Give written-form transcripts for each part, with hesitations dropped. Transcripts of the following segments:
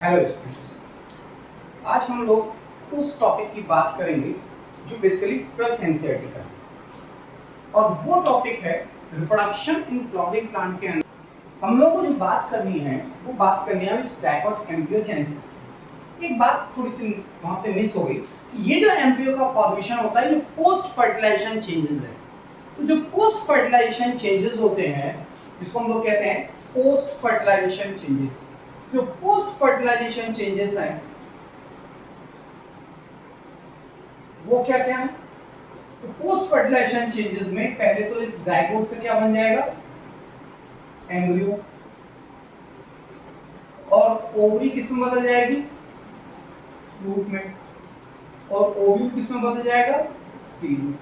Hello students, आज हम लोग उस टॉपिक की बात करेंगे जो बेसिकली 12th एनसीईआरटी का है और वो टॉपिक है रिप्रोडक्शन इन फ्लावरिंग प्लांट के अंदर हम लोग को जो बात करनी है वो बात करनी है इस डाइकोट एम्ब्रियोजेनेसिस की। एक बात थोड़ी सी वहाँ पे मिस हो गई कि ये जो एम्ब्रियो का फॉर्मेशन होता है ये पोस्ट फर्टिलाइजेशन चेंजेस है। तो जो पोस्ट फर्टिलाइजेशन चेंजेस होते हैं जिसको हम लोग कहते हैं पोस्ट फर्टिलाइजेशन चेंजेस। जो पोस्ट फर्टिलाइजेशन चेंजेस हैं वो क्या क्या है? तो पोस्ट फर्टिलाइजेशन चेंजेस में पहले तो इस जाइगोट से क्या बन जाएगा? एम्ब्रियो। और ओवरी किस में बदल जाएगी? फ्रूट में। और ओव्यूल किस में बदल जाएगा? सीड में।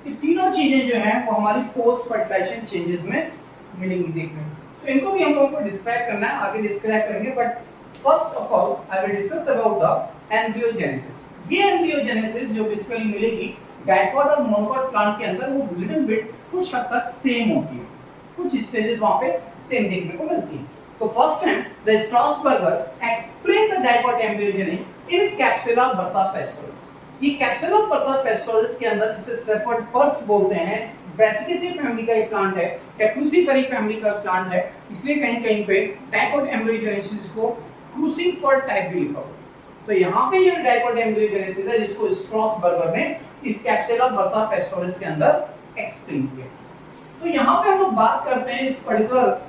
ये तीनों चीजें जो हैं वो हमारी पोस्ट फर्टिलाइजेशन चेंजेस में मिलेंगी देखने में। तो इनको भी हम लोगों को डिस्क्राइब करना है, आगे डिस्क्राइब करेंगे, but first of all I will discuss about the embryogenesis. ये एम्ब्रियोजेनेसिस जो बेसिकली मिलेगी डाइकोट और मोनोकोट प्लांट के अंदर वो लिटिल बिट कुछ हद तक सेम होती है, कुछ स्टेजेस वहां पे सेम देखने को मिलती है। तो फर्स्ट है the Strasburger explain the dicot embryogeny in capsula bursa pastoris. ये कैप्सुला बर्सा पेस्टोरिस के अंदर जिसे सेफर्ड पर्स बोलते हैं, ब्रैसिकेसी फैमिली का ये प्लांट है, टेक्लुसिफेरी फैमिली का प्लांट है, इसलिए कहीं-कहीं पे डाइकोट एम्ब्रियोजेनेसिस को क्रूसिफर टाइप भी लिखा हुआ है। तो यहाँ पे ये डाइकोट एम्ब्रियोजेनेसिस है जिसको स्ट्रासबर्गर ने इस कैप्सुला बर्सा पेस्टोरिस के अंदर एक्सप्लेन किया। तो यहाँ पे हम लोग बात करते हैं इस पर्टिकुलर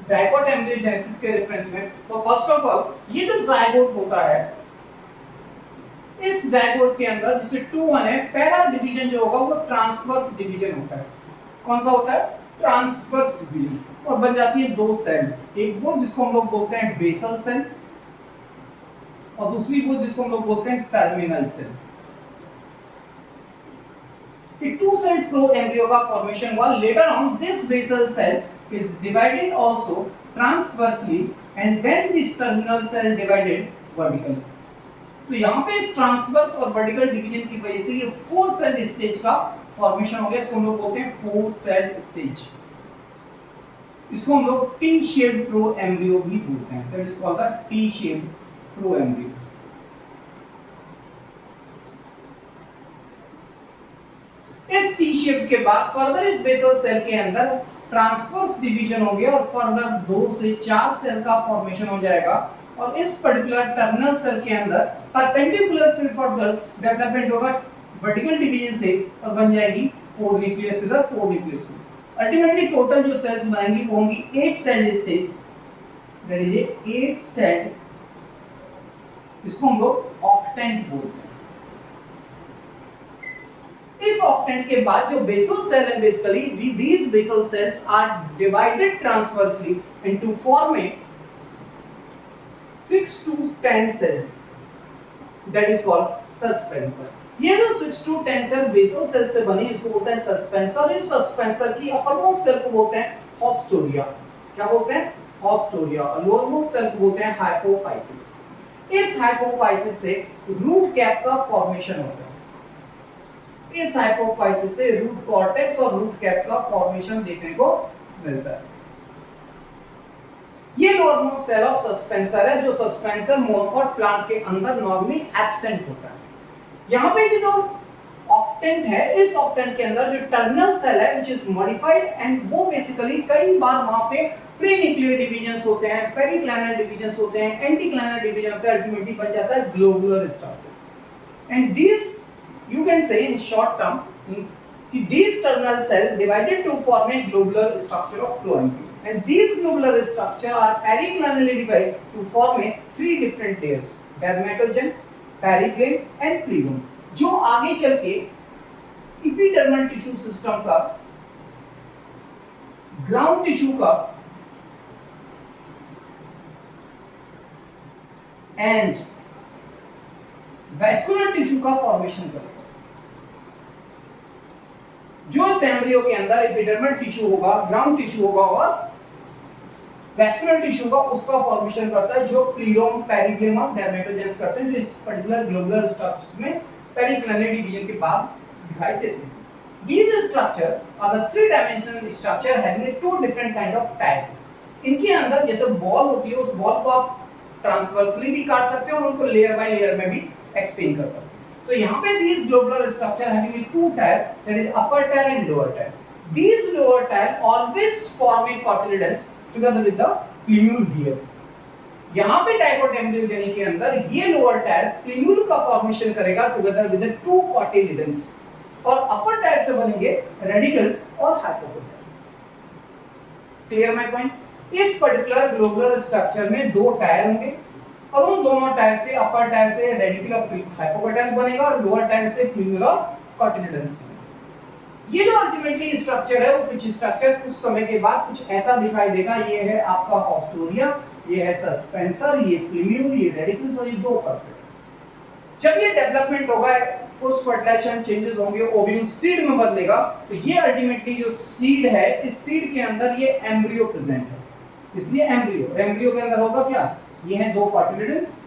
डाइकोट एम्ब्रियोजेनेसिस के रेफरेंस में। तो फर्स्ट ऑफ ऑल ये जो जाइगोट होता है, इस जाइगोट के अंदर जिसमें 2-1 है, पहला डिवीजन जो होगा वो ट्रांसवर्स डिवीजन होता है। कौन सा होता है? Transverse division. और बन जाती है दो सेल, एक वो जिसको हम लोग बोलते हैं बेसल सेल और दूसरी वो जिसको हम लोग बोलते हैं terminal cell. The two-cell pro-embryo का formation हुआ। Later on, this basal cell is divided also transversely, and then this terminal cell divided vertically. तो यहाँ पे इस ट्रांसवर्स और वर्टिकल डिवीजन की वजह से ये 4-cell स्टेज का फॉर्मेशन हो गया। इसको हम लोग बोलते हैं 4-cell स्टेज। इसको हम लोग टी शेप्ड प्रो-एम्ब्रियो भी बोलते हैं। That is called the T shaped pro-embryo. इस टी शेप के बाद फर्दर इस बेसल सेल के अंदर ट्रांसवर्स डिवीजन हो गया और फर्दर 2 से 4 सेल का फॉर्मेशन हो जाएगा। और इस पर्टिकुलर टर्मिनल सेल के अंदर परपेंडिकुलर फिर फर्दर डेवलपमेंट होगा वर्टिकल डिवीजन से और बन जाएगी 4 न्यूक्लियस इधर 4 न्यूक्लियस में। अल्टीमेटली टोटल जो सेल्स बनेंगी वो होंगी 8 cell stage. That is 8 cell. इसको हम लोग ऑक्टेंट बोलते हैं। इस ऑक्टेंट के बाद जो बेसल सेल है, basically these basal cells are divided transversely into form a 6 to 10 cells, that is called suspensor। ये जो 6 to 10 सेल बेसल सेल से बनी इसको बोलते हैं सस्पेंसर। इस सस्पेंसर की अपरमोस्ट सेल को बोलते हैं हॉस्टोरिया। क्या बोलते हैं? हॉस्टोरिया। और लोअरमोस्ट सेल को बोलते हैं हाइपोफाइसिस। इस हाइपोफाइसिस से रूट कैप का फॉर्मेशन होता है। इस हाइपोफाइसिस से रूट कॉर्टेक्स और रूट कैप का फॉर्मेशन देखने को मिलता है। ये लोअरमोस्ट सेल ऑफ सस्पेंसर है जो सस्पेंसर मोनोकोट प्लांट के अंदर नॉर्मली एब्सेंट होता है। यहाँ पे जो ऑक्टेंट है, इस ऑक्टेंट के अंदर जो टर्मिनल सेल है व्हिच इज मॉडिफाइड एंड वो बेसिकली कई बार वहां पे फ्री न्यूक्लियर डिवीजन्स होते हैं, पेरिक्लाइनल डिवीजन्स होते हैं, एंटीक्लाइनल डिवीजन होता है, अल्टीमेटली बन जाता है globular structure. And this you can say in short term these terminal cell divided to form a globular structure of chlorophyll, and these globular structure are periclinally divided to form a 3 different layers: dermatogen, pericline and plegum, जो आगे चल के epidermal tissue system का, ground tissue का and vascular tissue का formation करेगा। जो embryo के अंदर एपिडर्मल टिश्यू होगा, ग्राउंड टिश्यू होगा और वैस्कुलर टिश्यू होगा, उसका फॉर्मेशन करता है जो प्लीरोम, पेरिक्लेम और डर्मेटोजेंस करते हैं, जो इस पर्टिकुलर ग्लोबुलर स्ट्रक्चर्स में पेरिक्लिनल डिवीजन के बाद दिखाई देते हैं। These structure are the 3-dimensional structure having a 2 different kind of type. इनके अंदर जैसे बॉल होती है, उस बॉल को आप ट्रांसवर्सली भी काट सकते हो और उनको लेयर बाय लेयर में भी एक्सप्लेन कर सकते हो। तो यहाँ पे these globular structure having two tier, that is upper tier and lower tier. These lower tier always form a cotyledons together with the plumule here. यहाँ पे डाइकोट एम्ब्रियोजेनी के अंदर ये लोअर टायर प्लीम्यूल का फॉर्मेशन करेगा together with the two cotyledons, और अपर tyre से बनेंगे रेडिकल्स और हाइपोकोटाइल। Clear my point? इस पर्टिकुलर ग्लोबुलर स्ट्रक्चर में दो टायर होंगे और उन दोनों टायर से अपर टायर से रेडिकल और हाइपोकोटाइल बनेगा और लोअर टायर से प्लीम्यूल और कॉटिलिडन्स बनेगा। ये जो अल्टीमेटली स्ट्रक्चर है वो कुछ स्ट्रक्चर कुछ समय के बाद कुछ ऐसा दिखाई देगा। ये है आपका ऑस्टोरिया, ये है सस्पेंसर, ये प्लीम्यूल, ये रेडिकल्स और ये दो कॉर्टेक्स। जब ये डेवलपमेंट होगा, पोस्ट फर्टिलाइजेशन चेंजेस होंगे, ओव्यूल सीड में बदलेगा, तो ये अल्टीमेटली जो सीड है, इस सीड के अंदर ये एम्ब्रियो प्रेजेंट है, इसलिए एम्ब्रियो। एम्ब्रियो के अंदर होगा क्या? ये है दो कॉटिलिडन्स,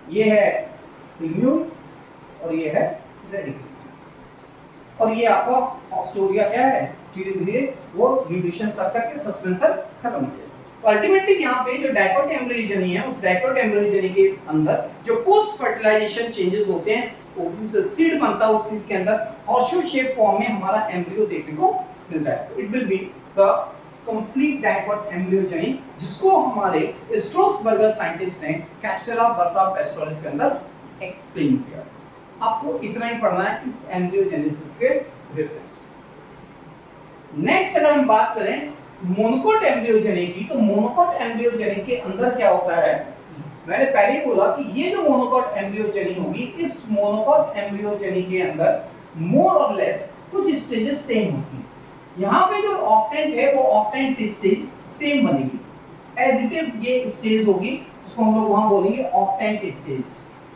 ये है प्लीम्यूल और ये है रेडिकल, और ये आपका ऑस्टोरिया क्या है? धीरे धीरे वो न्यूट्रिशन सब करके सस्पेंसर खत्म हो जाएगा। तो अल्टीमेटली यहाँ पे जो डाइकोट एम्ब्रियोजेनी है, उस डाइकोट एम्ब्रियोजेनी के अंदर जो पोस्ट फर्टिलाइजेशन चेंजेस होते हैं, ओव्यूल से सीड बनता है, उस सीड के अंदर हॉर्सशू शेप फॉर्म में हमारा एम्ब्रियो देखने को मिलता है। It will be the complete dicot embryogeny, जिसको हमारे स्ट्रोसबर्गर साइंटिस्ट ने कैप्सुला बर्सा पेस्टोरिस के अंदर एक्सप्लेन किया। आपको इतना ही पढ़ना है इस एम्ब्रियोजेनेसिस के रेफरेंस। नेक्स्ट अगर हम बात करें मोनोकोट एम्ब्रियोजेनी की, तो मोनोकोट एम्ब्रियोजेनी के अंदर क्या होता है? मैंने पहले ही बोला कि ये जो मोनोकोट एम्ब्रियोजेनी होगी, इस मोनोकोट एम्ब्रियोजेनी के अंदर मोर और लेस कुछ स्टेजेस सेम होती हैं। यहाँ पे जो ऑक्टेंट है वो ऑक्टेंट स्टेज सेम बनेगी, एज इट इज ये स्टेज होगी, उसको हम लोग वहां बोलेंगे ऑक्टेंट स्टेज।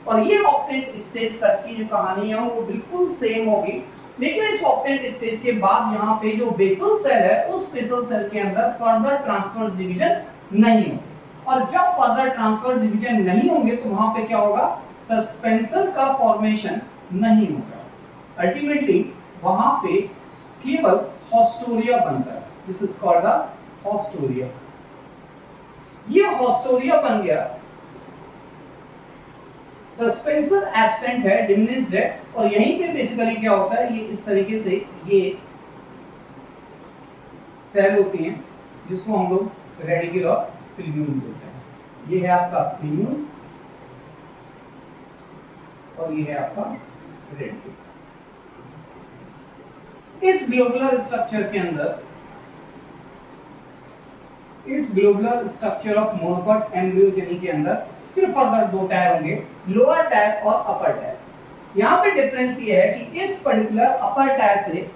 और ये ऑक्टेंट स्टेज तक की जो कहानी है वो बिल्कुल सेम होगी, लेकिन इस ऑक्टेंट स्टेज के बाद यहाँ पे जो बेसल सेल है, उस बेसल सेल के अंदर फर्दर ट्रांसफर डिवीजन नहीं होगा। और जब फर्दर ट्रांसफर डिवीजन नहीं होंगे तो वहां पे क्या होगा? सस्पेंसर का फॉर्मेशन नहीं होगा। अल्टीमेटली वहां पे केवल हॉस्टोरिया बनता है। This is called the haustoria. ये हॉस्टोरिया बन गया, सस्पेंसर एब्सेंट है, डिमिनिश्ड है, और यहीं पे बेसिकली क्या होता है? ये इस तरीके से ये सेल होती हैं जिसको हम लोग रेडिकल और प्लीम्यूल बोलते हैं। ये है आपका प्लीम्यूल और ये है आपका रेडिकल। इस ग्लोबुलर स्ट्रक्चर के अंदर, इस globular structure of monocot embryogeny के अंदर फिर फर्दर दो टायर होंगे, लोअर टायर और अपर टायर। यहाँ पे डिफरेंस ये है कि इस पर्टिकुलर अपर टायर से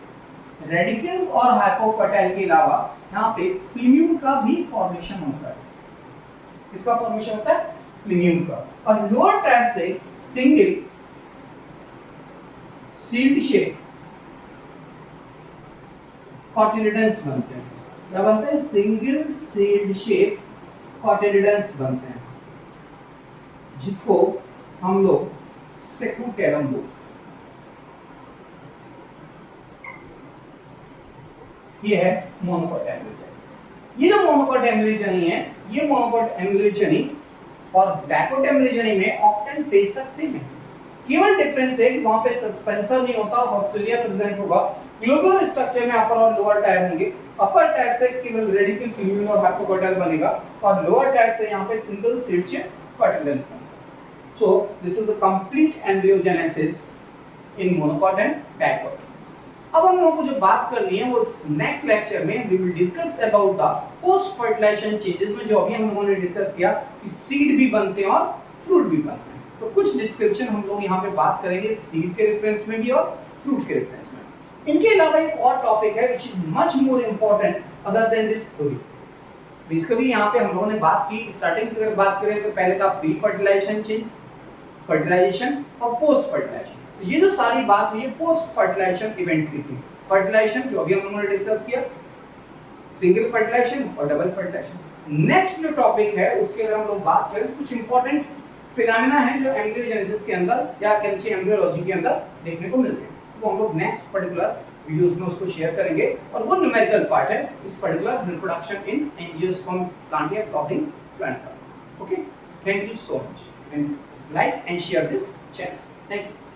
रेडिकल और हाइपोकोटाइल के अलावा यहाँ पे प्लीम्यूल का भी फॉर्मेशन होता है। किसका फॉर्मेशन होता है? प्लीम्यूल का। और लोअर टायर से सिंगल सीड शेप कॉटिलिडन्स बनते हैं। क्या बनते हैं? सिंगल सीड शेप कॉटिलिडन्स बनते हैं, जिसको हम लोग सेक्यूटेरम बोलते हैं। ये है मोनोकोट एम्ब्रियोजेनी। ये जो मोनोकोट एम्ब्रियोजेनी है, ये मोनोकोट एम्ब्रियोजेनी और डाइकोट एम्ब्रियोजेनी में ऑक्टेंट फेज तक सेम है। केवल डिफरेंस है कि वहां पे सस्पेंसर नहीं होता, हॉस्टोरिया प्रेजेंट होगा। ग्लोबुलर स्ट्रक्चर में अपर और लोअर टायर होंगे। अपर टायर से केवल रेडिकल, प्लीम्यूल और हाइपोकोटाइल बनेगा, और लोअर टायर से यहाँ पे सिंगल सीड शेप कॉटिलिडन्स बनेगा। So this is a complete embryogenesis in monocot and dicot. अब हम लोगों को जो बात करनी है वो नेक्स्ट लेक्चर में we will discuss about the post fertilization changes में, जो अभी हम लोगों ने डिस्कस किया कि सीड भी बनते हैं और फ्रूट भी बनते हैं। तो कुछ डिस्क्रिप्शन हम लोग यहाँ पे बात करेंगे सीड के रेफरेंस में भी और फ्रूट के रेफरेंस में। इनके अलावा एक और टॉपिक है which is much more important other than this theory। Basically यहाँ पे हम लोगों ने बात की, स्टार्टिंग की अगर बात करें तो पहले था प्री फर्टिलाइजेशन चेंज, फर्टिलाइजेशन और पोस्ट फर्टिलाइजेशन। तो ये जो सारी बात हुई है पोस्ट फर्टिलाइजेशन इवेंट्स की थी। फर्टिलाइजेशन जो अभी हम लोगों ने डिस्कस किया, सिंगल फर्टिलाइजेशन और डबल फर्टिलाइजेशन। नेक्स्ट जो टॉपिक है उसके अगर हम लोग बात करें, कुछ इंपॉर्टेंट फिनोमेना है जो एम्ब्रियोजेनेसिस के अंदर या कैल्शियम एम्ब्रियोलॉजी के अंदर देखने को मिलते हैं, तो हम लोग नेक्स्ट पर्टिकुलर वीडियोस में उसको शेयर करेंगे, और वो न्यूमेरिकल पार्ट है इस particular reproduction in angiosperm plant या फ्लावरिंग प्लांट का। Okay, thank you so much, and like and share this channel. Thank you.